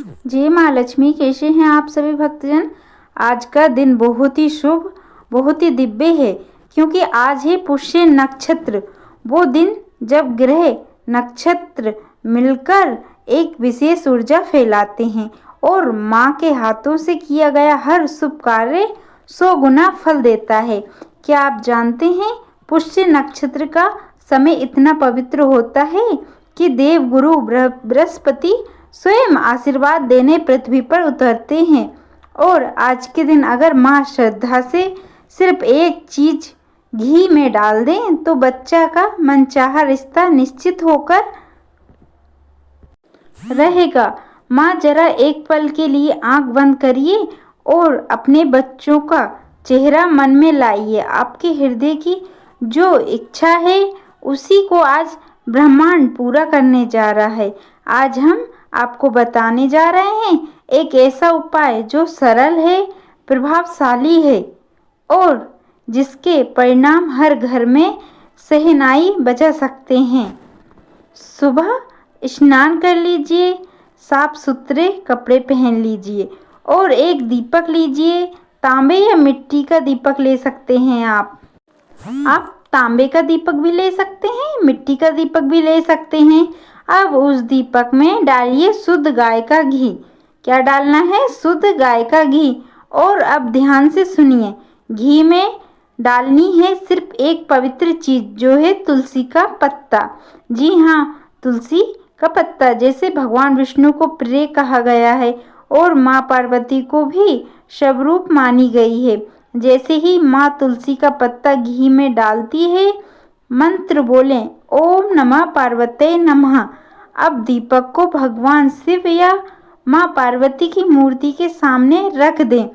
जय माँ लक्ष्मी। कैसे हैं आप सभी भक्तजन। आज का दिन बहुत ही शुभ, बहुत ही दिव्य है, क्योंकि आज है पुष्य नक्षत्र। वो दिन जब ग्रह नक्षत्र मिलकर एक विशेष ऊर्जा फैलाते हैं और माँ के हाथों से किया गया हर शुभ कार्य 100 गुना फल देता है। क्या आप जानते हैं पुष्य नक्षत्र का समय इतना पवित्र होता है कि देवगुरु बृहस्पति स्वयं आशीर्वाद देने पृथ्वी पर उतरते हैं। और आज के दिन अगर माँ श्रद्धा से सिर्फ एक चीज घी में डाल दें तो बच्चा का मनचाहा रिश्ता निश्चित होकर रहेगा। माँ जरा एक पल के लिए आंख बंद करिए और अपने बच्चों का चेहरा मन में लाइए। आपके हृदय की जो इच्छा है उसी को आज ब्रह्मांड पूरा करने जा रहा है। आज हम आपको बताने जा रहे हैं एक ऐसा उपाय जो सरल है, प्रभावशाली है और जिसके परिणाम हर घर में शहनाई बजा सकते हैं। सुबह स्नान कर लीजिए, साफ सुथरे कपड़े पहन लीजिए और एक दीपक लीजिए। तांबे या मिट्टी का दीपक ले सकते हैं। आप तांबे का दीपक भी ले सकते हैं, मिट्टी का दीपक भी ले सकते हैं। अब उस दीपक में डालिए शुद्ध गाय का घी। क्या डालना है? शुद्ध गाय का घी। और अब ध्यान से सुनिए, घी में डालनी है सिर्फ एक पवित्र चीज, जो है तुलसी का पत्ता। जी हाँ, तुलसी का पत्ता। जैसे भगवान विष्णु को प्रिय कहा गया है और माँ पार्वती को भी शवरूप मानी गई है। जैसे ही माँ तुलसी का पत्ता घी में डालती है, मंत्र बोलें, ओम नमः पार्वते नमः। अब दीपक को भगवान शिव या माँ पार्वती की मूर्ति के सामने रख दें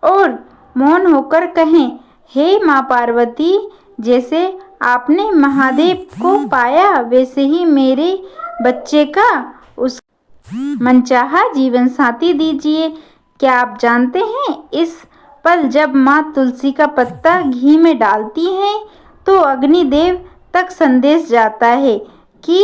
और मौन होकर कहें, हे माँ पार्वती, जैसे आपने महादेव को पाया वैसे ही मेरे बच्चे का उस मनचाहा जीवन साथी दीजिए। क्या आप जानते हैं इस पल जब माँ तुलसी का पत्ता घी में डालती हैं तो अग्निदेव तक संदेश जाता है कि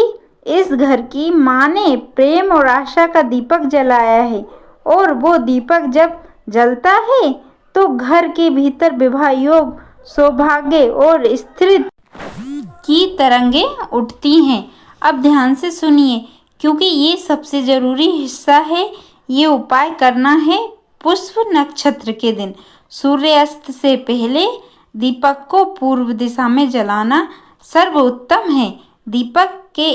इस घर की माँ ने प्रेम और आशा का दीपक जलाया है। और वो दीपक जब जलता है तो घर के भीतर विवाह योग, सौभाग्य और स्त्री की तरंगे उठती हैं। अब ध्यान से सुनिए, क्योंकि ये सबसे जरूरी हिस्सा है। ये उपाय करना है पुष्य नक्षत्र के दिन। सूर्यास्त से पहले दीपक को पूर्व दिशा में जलाना सर्वोत्तम है। दीपक के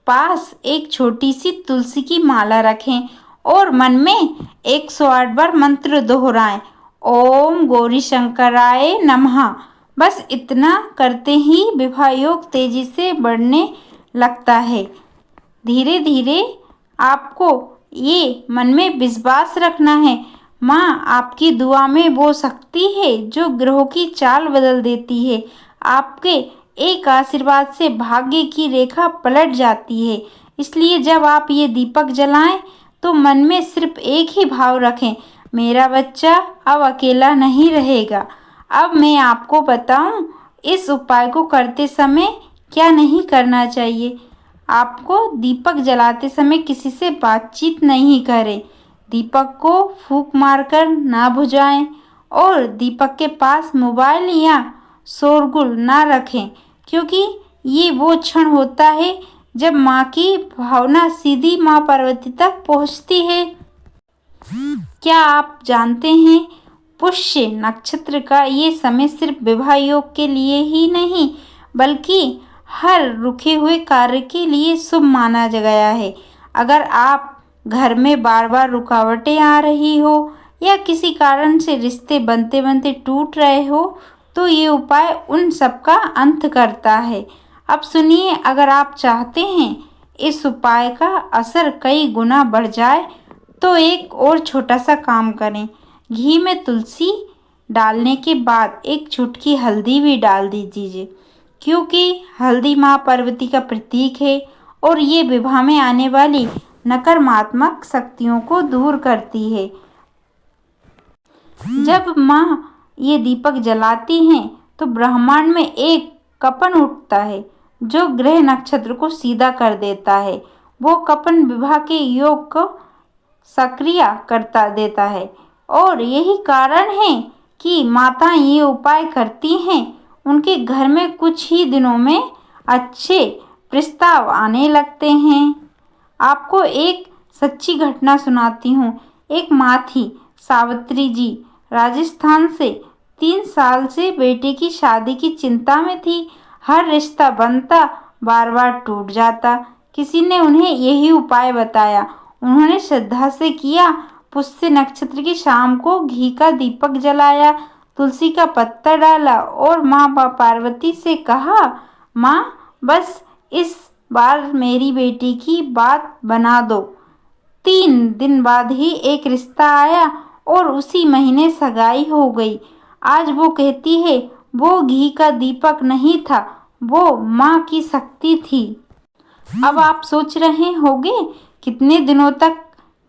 पास एक छोटी सी तुलसी की माला रखें और मन में 108 बार मंत्र दोहराएं, ओम गौरी शंकराय नमः। बस इतना करते ही विवाह योग तेजी से बढ़ने लगता है। धीरे धीरे आपको ये मन में विश्वास रखना है, माँ आपकी दुआ में वो शक्ति है जो ग्रहों की चाल बदल देती है। आपके एक आशीर्वाद से भाग्य की रेखा पलट जाती है। इसलिए जब आप ये दीपक जलाएं तो मन में सिर्फ एक ही भाव रखें, मेरा बच्चा अब अकेला नहीं रहेगा। अब मैं आपको बताऊं इस उपाय को करते समय क्या नहीं करना चाहिए। आपको दीपक जलाते समय किसी से बातचीत नहीं करें, दीपक को फूंक मारकर ना बुझाएं और दीपक के पास मोबाइल या शोरगुल ना रखें, क्योंकि ये वो क्षण होता है जब माँ की भावना सीधी माँ पार्वती तक पहुँचती है। क्या आप जानते हैं पुष्य नक्षत्र का ये समय सिर्फ विवाह योग के लिए ही नहीं बल्कि हर रुके हुए कार्य के लिए शुभ माना गया है। अगर आप घर में बार बार रुकावटें आ रही हो या किसी कारण से रिश्ते बनते बनते टूट रहे हो तो ये उपाय उन सब का अंत करता है। अब सुनिए, अगर आप चाहते हैं इस उपाय का असर कई गुना बढ़ जाए तो एक और छोटा सा काम करें। घी में तुलसी डालने के बाद एक चुटकी हल्दी भी डाल दीजिए, क्योंकि हल्दी माँ पार्वती का प्रतीक है और ये विवाह में आने वाली नकारात्मक शक्तियों को दूर करती है। जब माँ ये दीपक जलाती हैं तो ब्रह्मांड में एक कंपन उठता है जो ग्रह नक्षत्र को सीधा कर देता है। वो कंपन विवाह के योग को सक्रिय करता देता है। और यही कारण है कि माताएं ये उपाय करती हैं, उनके घर में कुछ ही दिनों में अच्छे प्रस्ताव आने लगते हैं। आपको एक सच्ची घटना सुनाती हूँ। एक माँ थी, सावित्री जी, राजस्थान से। 3 साल से बेटे की शादी की चिंता में थी। हर रिश्ता बनता, बार बार टूट जाता। किसी ने उन्हें यही उपाय बताया। उन्होंने श्रद्धा से किया। पुष्य नक्षत्र की शाम को घी का दीपक जलाया, तुलसी का पत्ता डाला और माँ पार्वती से कहा, माँ बस इस बार मेरी बेटी की बात बना दो। 3 दिन बाद ही एक रिश्ता आया और उसी महीने सगाई हो गई। आज वो कहती है वो घी का दीपक नहीं था, वो माँ की शक्ति थी। अब आप सोच रहे होंगे कितने दिनों तक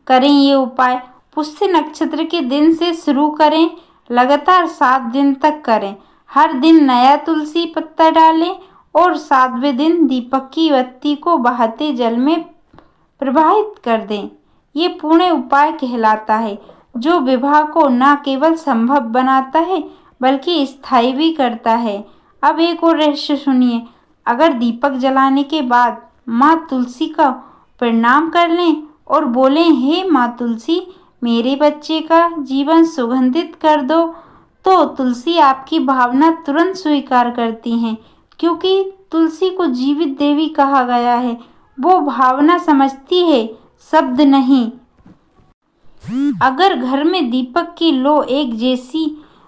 करें ये उपाय। पुष्य नक्षत्र के दिन से शुरू करें, लगातार 7 दिन तक करें। हर दिन नया तुलसी पत्ता डालें और 7वें दिन दीपक की बत्ती को बहते जल में प्रवाहित कर दें। ये पुण्य उपाय कहलाता है, जो विवाह को न केवल संभव बनाता है बल्कि स्थायी भी करता है। अब एक और रहस्य सुनिए। अगर दीपक जलाने के बाद माँ तुलसी का प्रणाम कर लें और बोलें, हे माँ तुलसी, मेरे बच्चे का जीवन सुगंधित कर दो, तो तुलसी आपकी भावना तुरंत स्वीकार करती हैं, क्योंकि तुलसी को जीवित देवी कहा गया है। वो भावना समझती है, शब्द नहीं। अगर घर में दीपक की लो एक जैसी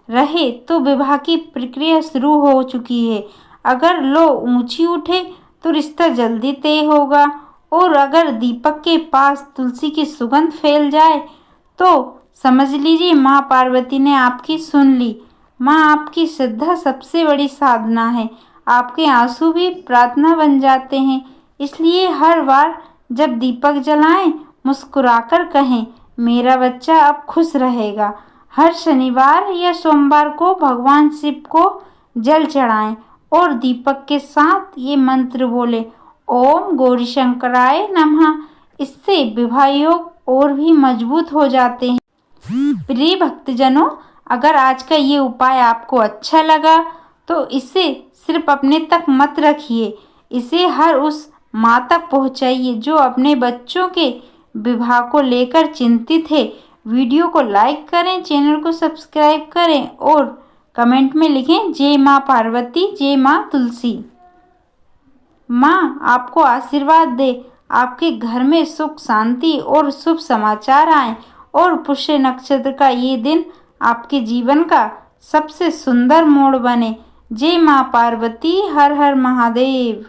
रहे तो विवाह की प्रक्रिया शुरू हो चुकी है। अगर लो ऊंची उठे तो रिश्ता जल्दी तय होगा, और अगर दीपक के पास तुलसी की सुगंध फैल जाए तो समझ लीजिए माँ पार्वती ने आपकी सुन ली। माँ आपकी श्रद्धा सबसे बड़ी साधना है। आपके आंसू भी प्रार्थना बन जाते हैं। इसलिए हर बार जब दीपक जलाएं, मुस्कुराकर कहें, मेरा बच्चा अब खुश रहेगा। हर शनिवार या सोमवार को भगवान शिव को जल चढ़ाएं और दीपक के साथ ये मंत्र बोले, ओम गौरी शंकराय नमः। इससे विवाह योग और भी मजबूत हो जाते हैं। प्रिय भक्तजनों, अगर आज का ये उपाय आपको अच्छा लगा तो इसे सिर्फ अपने तक मत रखिए, इसे हर उस माँ तक पहुँचाइए जो अपने बच्चों के विवाह को लेकर चिंतित है। वीडियो को लाइक करें, चैनल को सब्सक्राइब करें और कमेंट में लिखें, जय माँ पार्वती, जय माँ तुलसी। माँ आपको आशीर्वाद दे, आपके घर में सुख शांति और शुभ समाचार आए और पुष्य नक्षत्र का ये दिन आपके जीवन का सबसे सुंदर मोड़ बने। जय माँ पार्वती, हर हर महादेव।